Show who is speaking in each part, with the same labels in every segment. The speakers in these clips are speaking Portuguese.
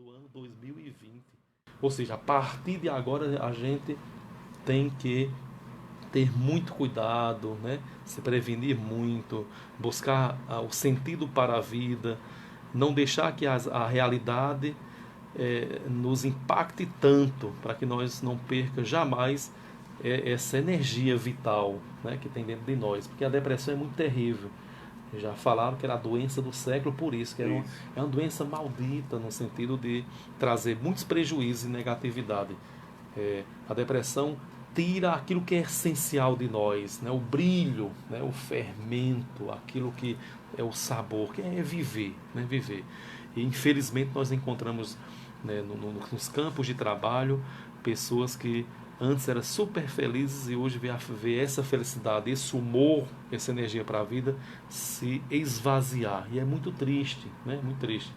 Speaker 1: do ano 2020. Ou seja, a partir de agora a gente tem que ter muito cuidado, né? Se prevenir muito, buscar o sentido para a vida, não deixar que a realidade nos impacte tanto, para que nós não perca jamais essa energia vital, né, que tem dentro de nós, porque a depressão é muito terrível. Já falaram que era a doença do século, por isso, que é uma doença maldita, no sentido de trazer muitos prejuízos e negatividade. A depressão tira aquilo que é essencial de nós, né? O brilho, né? O fermento, aquilo que é o sabor, que é viver, né? Viver. E infelizmente nós encontramos, né, nos campos de trabalho pessoas que antes eram super felizes e hoje vê essa felicidade, esse humor, essa energia para a vida se esvaziar. E é muito triste, né? Muito triste,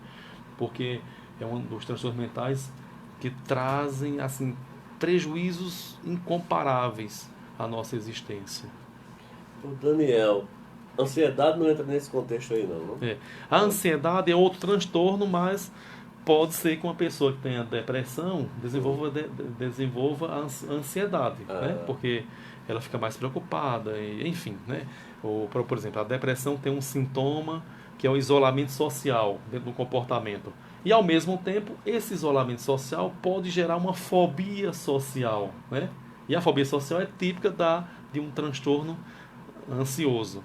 Speaker 1: porque é um dos transtornos mentais que trazem assim prejuízos incomparáveis à nossa existência.
Speaker 2: O Daniel, ansiedade não entra nesse contexto aí não?
Speaker 1: A ansiedade é outro transtorno, mas pode ser que uma pessoa que tenha depressão desenvolva a ansiedade, né? Porque ela fica mais preocupada, enfim, né? Por exemplo, a depressão tem um sintoma que é o isolamento social dentro do comportamento. E ao mesmo tempo, esse isolamento social pode gerar uma fobia social, né? E a fobia social é típica de um transtorno ansioso.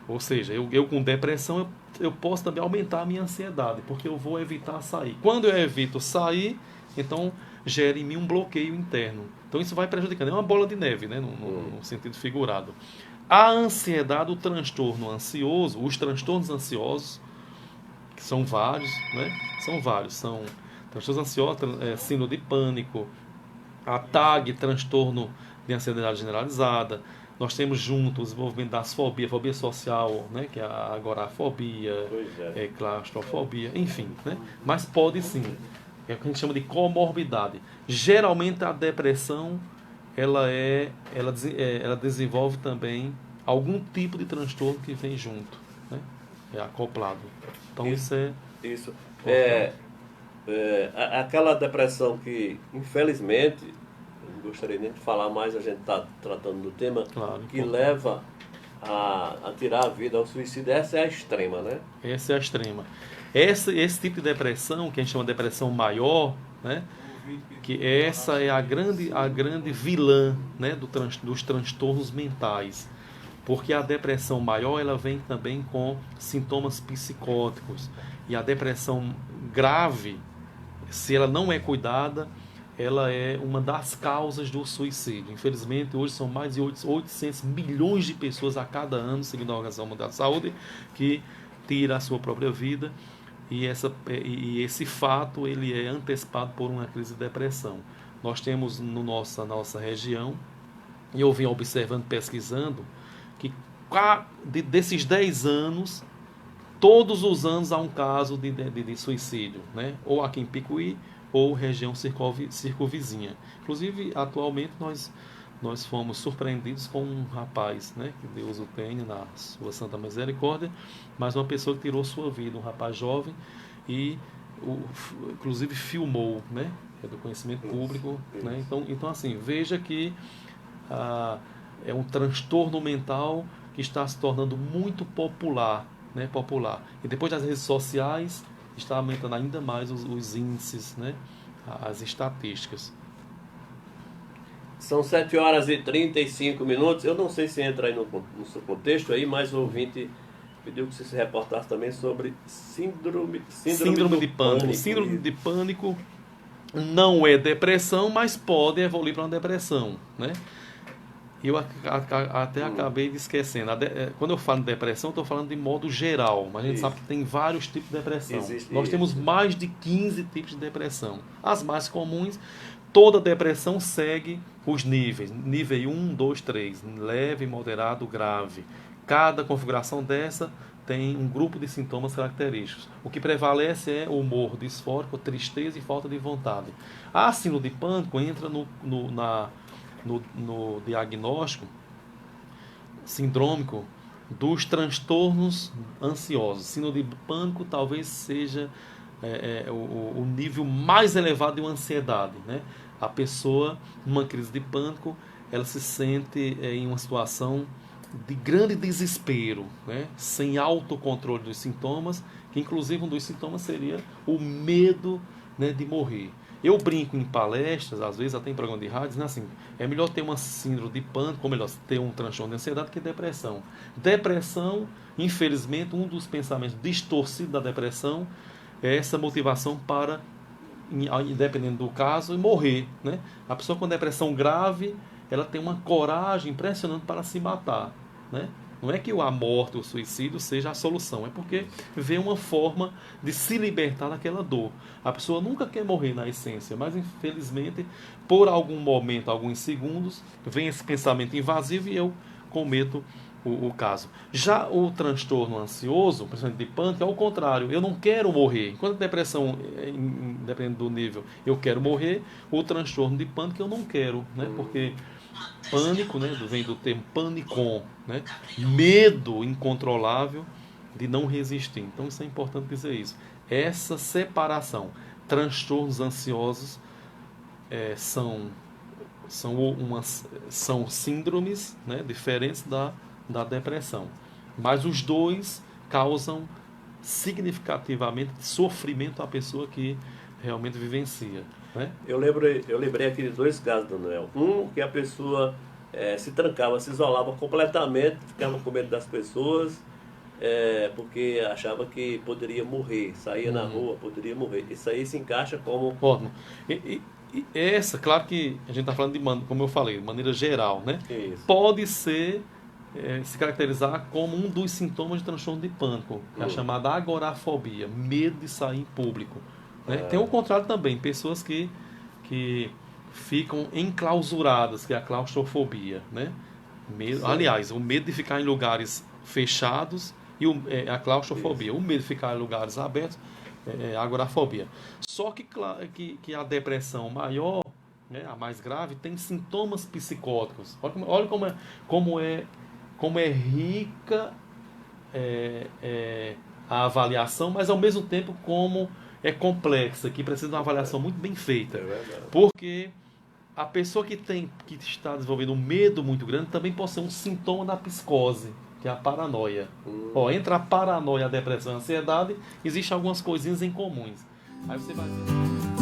Speaker 1: Ou seja, eu com depressão eu posso também aumentar a minha ansiedade, porque eu vou evitar sair. Quando eu evito sair, então gera em mim um bloqueio interno. Então isso vai prejudicando. É uma bola de neve, né, no sentido figurado. A ansiedade, o transtorno ansioso, os transtornos ansiosos, que são vários, né? São vários. São transtornos ansiosos, síndrome de pânico, a TAG, transtorno de ansiedade generalizada. Nós temos junto o desenvolvimento das fobias, fobia social, né, que é a agorafobia, claustrofobia, enfim, né? Mas pode sim, é o que a gente chama de comorbidade. Geralmente a depressão ela desenvolve também algum tipo de transtorno que vem junto, né? É acoplado. Então isso é
Speaker 2: isso.
Speaker 1: importante.
Speaker 2: Aquela depressão que, infelizmente, eu não gostaria nem de falar mais, a gente está tratando do tema,
Speaker 1: Claro,
Speaker 2: que
Speaker 1: importante.
Speaker 2: leva a tirar a vida ao suicídio, essa é a extrema, né?
Speaker 1: Essa é a extrema. Esse tipo de depressão, que a gente chama de depressão maior, né? Que essa é a grande vilã, né? Dos transtornos mentais. Porque a depressão maior ela vem também com sintomas psicóticos. E a depressão grave, se ela não é cuidada, ela é uma das causas do suicídio. Infelizmente, hoje são mais de 800 milhões de pessoas a cada ano, segundo a Organização Mundial de Saúde, que tira a sua própria vida. E esse fato ele é antecipado por uma crise de depressão. Nós temos no nossa região, e eu vim observando, pesquisando, que desses 10 anos, todos os anos há um caso de suicídio, né? Ou aqui em Picuí, ou região circunvizinha. Inclusive, atualmente, nós fomos surpreendidos com um rapaz, né? Que Deus o tenha na sua santa misericórdia, mas uma pessoa que tirou sua vida, um rapaz jovem, e inclusive filmou, né? É do conhecimento público, né? Então assim, veja que é um transtorno mental que está se tornando muito popular, né? Popular. E depois das redes sociais está aumentando ainda mais os índices, né? As estatísticas.
Speaker 2: São 7 horas e 35 minutos. Eu não sei se entra aí no seu contexto aí, mas o ouvinte pediu que você se reportasse também sobre síndrome
Speaker 1: de pânico. Síndrome de pânico não é depressão, mas pode evoluir para uma depressão, né? Eu até acabei esquecendo. Quando eu falo de depressão, estou falando de modo geral, mas a gente sabe que tem vários tipos de depressão. Nós temos mais de 15 tipos de depressão. As mais comuns, toda depressão segue os níveis. Nível 1, 2, 3. Leve, moderado, grave. Cada configuração dessa tem um grupo de sintomas característicos. O que prevalece é o humor disfórico, tristeza e falta de vontade. A síndrome de pânico entra no diagnóstico sindrômico dos transtornos ansiosos. Síndrome de pânico talvez seja o nível mais elevado de uma ansiedade, né? A pessoa, numa crise de pânico, ela se sente em uma situação de grande desespero, né? Sem autocontrole dos sintomas, que inclusive um dos sintomas seria o medo, né, de morrer. Eu brinco em palestras, às vezes até em programa de rádio, dizendo assim, é melhor ter uma síndrome de pânico, ou melhor, ter um transtorno de ansiedade que depressão. Depressão, infelizmente, um dos pensamentos distorcidos da depressão é essa motivação para, dependendo do caso, morrer, né? A pessoa com depressão grave, ela tem uma coragem impressionante para se matar, né? Não é que a morte, o suicídio seja a solução, é porque vê uma forma de se libertar daquela dor. A pessoa nunca quer morrer na essência, mas infelizmente, por algum momento, alguns segundos, vem esse pensamento invasivo e eu cometo o caso. Já o transtorno ansioso, principalmente de pânico, é o contrário. Eu não quero morrer. Enquanto a depressão, dependendo do nível, eu quero morrer, o transtorno de pânico eu não quero, né? Porque pânico, né, vem do termo panicon, né? Medo incontrolável de não resistir. Então isso é importante dizer isso. Essa separação, transtornos ansiosos são síndromes, né, diferentes da depressão. Mas os dois causam significativamente sofrimento à pessoa que realmente vivencia, né?
Speaker 2: Eu lembrei aqui de dois casos, Daniel. Um que a pessoa se trancava, se isolava completamente, ficava com medo das pessoas, porque achava que poderia morrer, saía na rua, poderia morrer. Isso aí se encaixa como...
Speaker 1: Ótimo. E essa, claro que a gente está falando de, como eu falei, de maneira geral, né?
Speaker 2: Isso.
Speaker 1: Pode ser, se caracterizar como um dos sintomas de transtorno de pânico, que é a chamada agorafobia, medo de sair em público, né? Tem o contrário também, pessoas que ficam enclausuradas, que é a claustrofobia, né? Aliás, o medo de ficar em lugares fechados e a claustrofobia. Isso. O medo de ficar em lugares abertos é a agorafobia. Só que a depressão maior, né, a mais grave, tem sintomas psicóticos. Olha como é rica a avaliação, mas ao mesmo tempo como é complexa, que precisa de uma avaliação muito bem feita. Porque a pessoa que está desenvolvendo um medo muito grande também pode ser um sintoma da psicose, que é a paranoia. Entre a paranoia, a depressão e a ansiedade, existem algumas coisinhas em comuns. Aí você vai ver.